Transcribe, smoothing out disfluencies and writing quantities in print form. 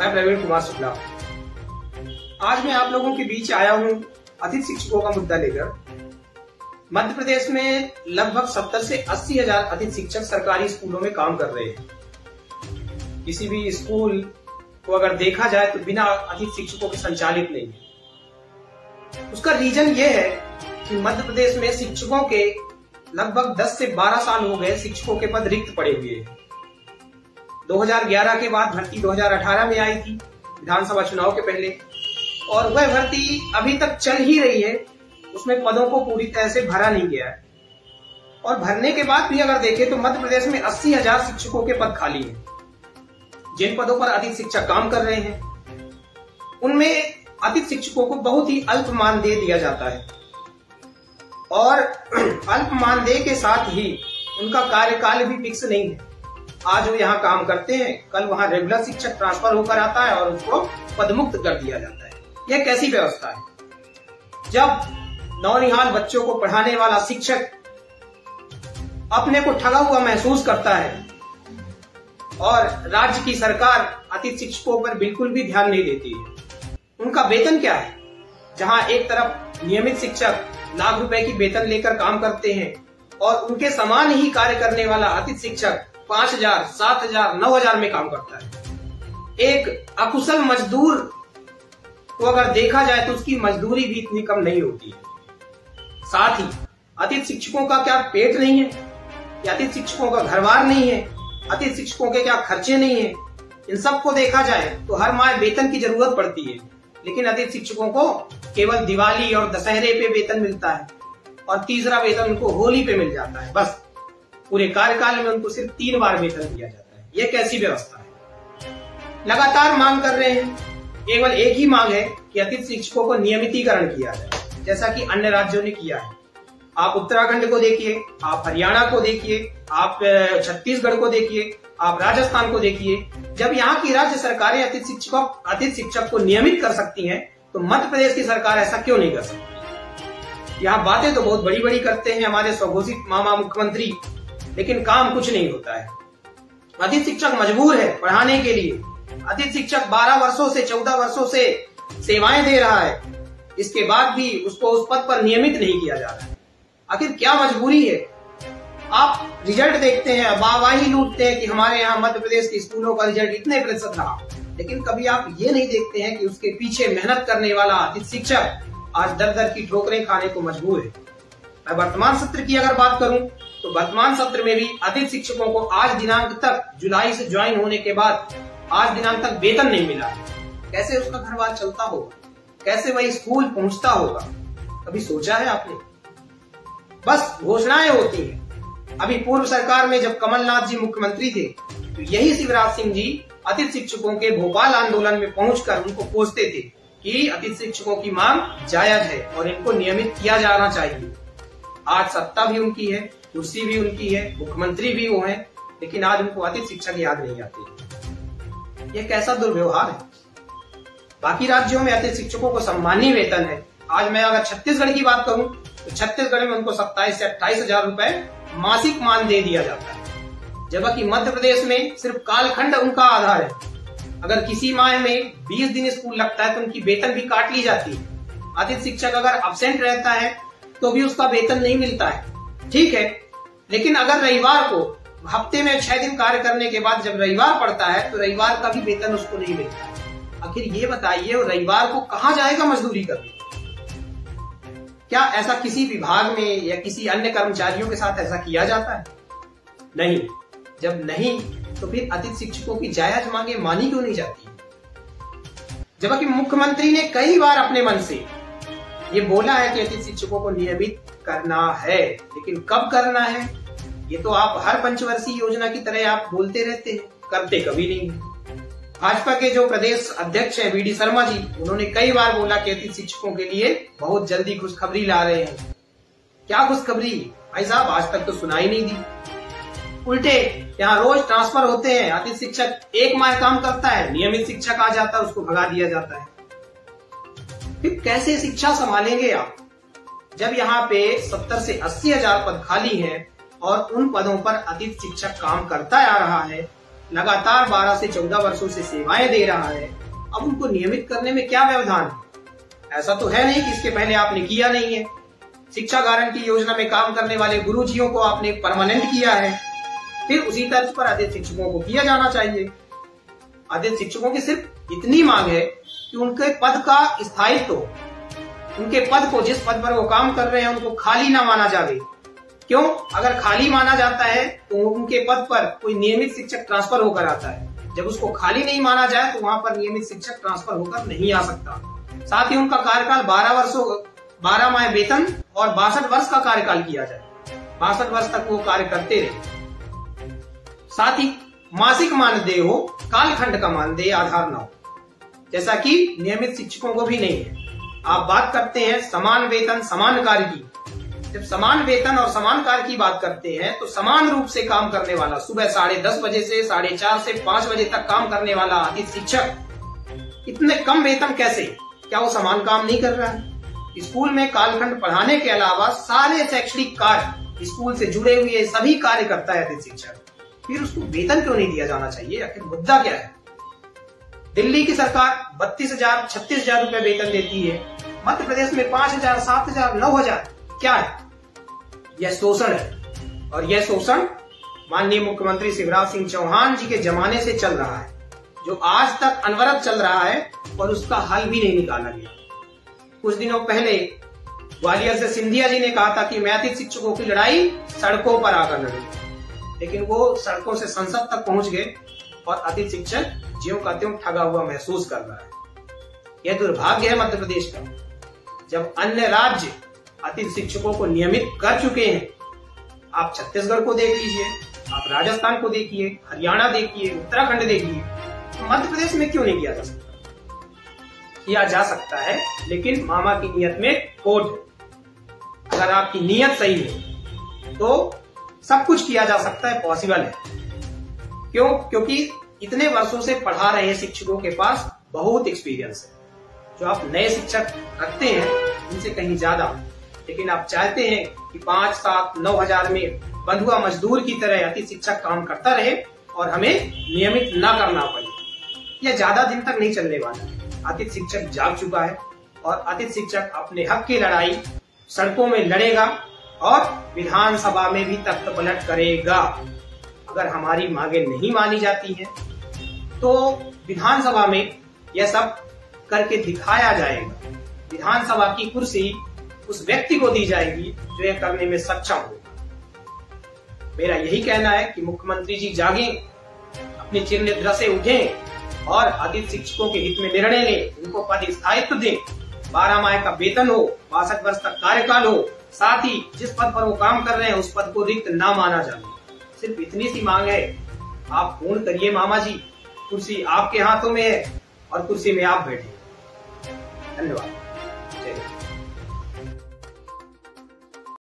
मैं प्रवीण कुमार शुक्ला। आज मैं आप लोगों के बीच आया हूं अतिथि शिक्षकों का मुद्दा लेकर। मध्य प्रदेश में लगभग 70 से 80 हजार अतिथि शिक्षक सरकारी स्कूलों में काम कर रहे हैं। किसी भी स्कूल को अगर देखा जाए तो बिना अतिथि शिक्षकों के संचालित नहीं है। उसका रीजन ये है कि मध्य प्रदेश में शिक्षकों के लगभग 10 से 12 साल हो गए शिक्षकों के पद रिक्त पड़े हुए हैं। 2011 के बाद भर्ती 2018 में आई थी, विधानसभा चुनाव के पहले, और वह भर्ती अभी तक चल ही रही है। उसमें पदों को पूरी तरह से भरा नहीं गया है। और भरने के बाद भी अगर देखें तो मध्य प्रदेश में 80 हजार शिक्षकों के पद खाली हैं। जिन पदों पर अतिथि शिक्षक काम कर रहे हैं उनमें अतिथि शिक्षकों को बहुत ही अल्प मानदेय दिया जाता है, और अल्प मानदेय के साथ ही उनका कार्यकाल भी फिक्स नहीं है। आज वो यहाँ काम करते हैं, कल वहाँ रेगुलर शिक्षक ट्रांसफर होकर आता है और उसको पदमुक्त कर दिया जाता है। यह कैसी व्यवस्था है? जब नौनिहाल बच्चों को पढ़ाने वाला शिक्षक अपने को ठगा हुआ महसूस करता है और राज्य की सरकार अतिथि शिक्षकों पर बिल्कुल भी ध्यान नहीं देती है। उनका वेतन क्या है? जहां एक तरफ नियमित शिक्षक लाख रुपए की वेतन लेकर काम करते हैं और उनके समान ही कार्य करने वाला अतिथि शिक्षक 5,000, 7,000, 9,000 में काम करता है। एक अकुशल मजदूर को अगर देखा जाए तो उसकी मजदूरी भी इतनी कम नहीं होती है। साथ ही अतिथि शिक्षकों का क्या पेट नहीं है, या अतिथि शिक्षकों का घरबार नहीं है, अतिथि शिक्षकों के क्या खर्चे नहीं है? इन सबको देखा जाए तो हर माह वेतन की जरूरत पड़ती है, लेकिन अतिथि शिक्षकों को केवल दिवाली और दशहरे पे वेतन मिलता है, और तीसरा वेतन उनको होली पे मिल जाता है। बस पूरे कार्यकाल में उनको सिर्फ 3 बार वेतन दिया जाता है। यह कैसी व्यवस्था है? लगातार मांग कर रहे हैं, केवल एक ही मांग है कि अतिथि शिक्षकों को नियमितीकरण किया जाए, जैसा कि अन्य राज्यों ने किया है। आप उत्तराखंड को देखिए, आप हरियाणा को देखिए, आप छत्तीसगढ़ को देखिए, आप राजस्थान को देखिए। जब यहाँ की राज्य सरकारें अतिथि शिक्षक को नियमित कर सकती हैं, तो मध्य प्रदेश की सरकार ऐसा क्यों नहीं कर सकती? यहाँ बातें तो बहुत बड़ी बड़ी करते हैं हमारे स्वघोषित मामा मुख्यमंत्री, लेकिन काम कुछ नहीं होता है। अतिथि शिक्षक मजबूर है पढ़ाने के लिए। अतिथि शिक्षक 12 वर्षों से 14 वर्षों से सेवाएं दे रहा है, इसके बाद भी उसको उस पद पर नियमित नहीं किया जा रहा है। आखिर क्या मजबूरी है? आप रिजल्ट देखते हैं, वाहवाही लूटते हैं कि हमारे यहाँ मध्य प्रदेश के स्कूलों का रिजल्ट इतने प्रतिशत रहा, लेकिन कभी आप ये नहीं देखते हैं कि उसके पीछे मेहनत करने वाला अतिथि शिक्षक आज दर दर की ठोकरें खाने को मजबूर है। मैं वर्तमान सत्र की अगर बात करूं तो वर्तमान सत्र में भी अतिथि शिक्षकों को आज दिनांक तक, जुलाई से ज्वाइन होने के बाद आज दिनांक तक वेतन नहीं मिला। कैसे उसका घरबार चलता होगा? कैसे वही स्कूल पहुंचता होगा? कभी सोचा है आपने? बस घोषणाएं होती हैं। अभी पूर्व सरकार में जब कमलनाथ जी मुख्यमंत्री थे तो यही शिवराज सिंह जी अतिथि शिक्षकों के भोपाल आंदोलन में पहुंचकर उनको कोसते थे कि अतिथि शिक्षकों की मांग जायज है और इनको नियमित किया जाना चाहिए। आज सत्ता भी उनकी है, कुर्सी भी उनकी है, मुख्यमंत्री भी वो हैं, लेकिन आज उनको अतिथि शिक्षक याद नहीं आते। यह कैसा दुर्व्यवहार है? बाकी राज्यों में अतिथि शिक्षकों को सम्मानीय वेतन है। आज मैं अगर छत्तीसगढ़ की बात करूं तो छत्तीसगढ़ में उनको 27 से 28 हजार रुपए मासिक मानदेय दिया जाता है, जबकि मध्य प्रदेश में सिर्फ कालखंड उनका आधार है। अगर किसी माह में 20 दिन स्कूल लगता है तो उनकी वेतन भी काट ली जाती है। अतिथि शिक्षक अगर अब्सेंट रहता है तो भी उसका वेतन नहीं मिलता है। ठीक है, लेकिन अगर रविवार को हफ्ते में 6 दिन कार्य करने के बाद जब रविवार पड़ता है तो रविवार का भी वेतन उसको नहीं मिलता है। आखिर ये बताइए, वो रविवार को कहाँ जाएगा मजदूरी करने? क्या ऐसा किसी विभाग में या किसी अन्य कर्मचारियों के साथ ऐसा किया जाता है? नहीं। जब नहीं तो फिर अतिथि शिक्षकों की जायज मांगे मानी क्यों नहीं जाती? जबकि मुख्यमंत्री ने कई बार अपने मन से ये बोला है कि अतिथि शिक्षकों को नियमित करना है, लेकिन कब करना है ये तो आप हर पंचवर्षीय योजना की तरह आप बोलते रहते हैं, करते कभी नहीं। भाजपा के जो प्रदेश अध्यक्ष है वीडी शर्मा जी, उन्होंने कई बार बोला कि अतिथि शिक्षकों के लिए बहुत जल्दी खुशखबरी ला रहे हैं। क्या खुशखबरी भाई साहब? आज तक तो सुनाई नहीं दी। उल्टे यहाँ रोज ट्रांसफर होते हैं। अतिथि शिक्षक 1 माह काम करता है, नियमित शिक्षक आ जाता है, उसको भगा दिया जाता है। फिर कैसे शिक्षा संभालेंगे आप, जब यहाँ पे 70 से 80 हजार पद खाली हैं और उन पदों पर अतिथि शिक्षक काम करता आ रहा है, लगातार 12 से 14 वर्षों से सेवाएं दे रहा है, अब उनको नियमित करने में क्या व्यवधान है? ऐसा तो है नहीं कि इसके पहले आपने किया नहीं है। शिक्षा गारंटी योजना में काम करने वाले गुरुजियों को आपने परमानेंट किया है, फिर उसी तर्ज पर अतिथि शिक्षकों को किया जाना चाहिए। अतिथि शिक्षकों की सिर्फ इतनी मांग है कि उनके पद का स्थायित्व, उनके पद को, जिस पद पर वो काम कर रहे हैं, उनको खाली ना माना जाए। क्यों? अगर खाली माना जाता है तो उनके पद पर कोई नियमित शिक्षक ट्रांसफर होकर आता है। जब उसको खाली नहीं माना जाए तो वहां पर नियमित शिक्षक ट्रांसफर होकर नहीं आ सकता। साथ ही उनका कार्यकाल 12 माह वेतन और 62 वर्ष का कार्यकाल किया जाए। 62 वर्ष तक वो कार्य करते रहे। साथ ही मासिक मानदेय हो, कालखंड का मानदेय आधार न हो, जैसा कि नियमित शिक्षकों को भी नहीं है। आप बात करते हैं समान वेतन समान कार्य की। जब समान वेतन और समान कार्य की बात करते हैं तो समान रूप से काम करने वाला, सुबह 10:30 बजे से 4:30 से 5 बजे तक काम करने वाला अतिथि शिक्षक इतने कम वेतन कैसे? क्या वो समान काम नहीं कर रहा है? स्कूल में कालखंड पढ़ाने के अलावा सारे शैक्षणिक कार्य, स्कूल से जुड़े हुए सभी कार्य करता है अतिथि शिक्षक, फिर उसको वेतन क्यों नहीं दिया जाना चाहिए? आखिर मुद्दा क्या है? दिल्ली की सरकार 32,000, 36,000 रुपए वेतन देती है, मध्य प्रदेश में 5,000, 7,000, 9,000। क्या है? यह शोषण है, और यह शोषण माननीय मुख्यमंत्री शिवराज सिंह चौहान जी के जमाने से चल रहा है, जो आज तक अनवरत चल रहा है और उसका हल भी नहीं निकाला गया। कुछ दिनों पहले ग्वालियर से सिंधिया जी ने कहा था कि मैं अतिथि शिक्षकों की लड़ाई सड़कों पर आकर लड़ूंगा, लेकिन वो सड़कों से संसद तक पहुंच गए और अतिथि शिक्षक ज्यों का त्यों ठगा हुआ महसूस कर रहा है। यह दुर्भाग्य है मध्य प्रदेश का, जब अन्य राज्य अतिथि शिक्षकों को नियमित कर चुके हैं। आप छत्तीसगढ़ को देख लीजिए, आप राजस्थान को देखिए, हरियाणा देखिए, उत्तराखंड देखिए, तो मध्य प्रदेश में क्यों नहीं किया जा सकता? किया जा सकता है, लेकिन मामा की नियत में खोट है। अगर आपकी नियत सही है तो सब कुछ किया जा सकता है, पॉसिबल है। क्यों? क्योंकि इतने वर्षों से पढ़ा रहे शिक्षकों के पास बहुत एक्सपीरियंस है। जो आप नए शिक्षक रखते हैं उनसे कहीं ज्यादा, लेकिन आप चाहते हैं कि 5, 7, 9 हजार में बंधुआ मजदूर की तरह अतिथि शिक्षक काम करता रहे और हमें नियमित ना करना पड़े। यह ज्यादा दिन तक नहीं चलने वाला है। अतिथि शिक्षक जाग चुका है और अतिथि शिक्षक अपने हक की लड़ाई सड़कों में लड़ेगा और विधानसभा में भी तख्त पलट करेगा। अगर हमारी मांगे नहीं मानी जाती हैं तो विधानसभा में यह सब करके दिखाया जाएगा। विधानसभा की कुर्सी उस व्यक्ति को दी जाएगी जो यह करने में सक्षम होगा। मेरा यही कहना है कि मुख्यमंत्री जी जागें, अपनी चिर निद्रा से उठें और अतिथि शिक्षकों के हित में निर्णय लें, उनको पद स्थायित्व दें, 12 माह का वेतन हो, 62 वर्ष तक कार्यकाल हो, साथ ही जिस पद पर वो काम कर रहे हैं उस पद को रिक्त ना माना जाए। सिर्फ इतनी सी मांग है। आप फोन करिए मामा जी, कुर्सी आपके हाथों में है और कुर्सी में आप बैठे। धन्यवाद। जय हिंद।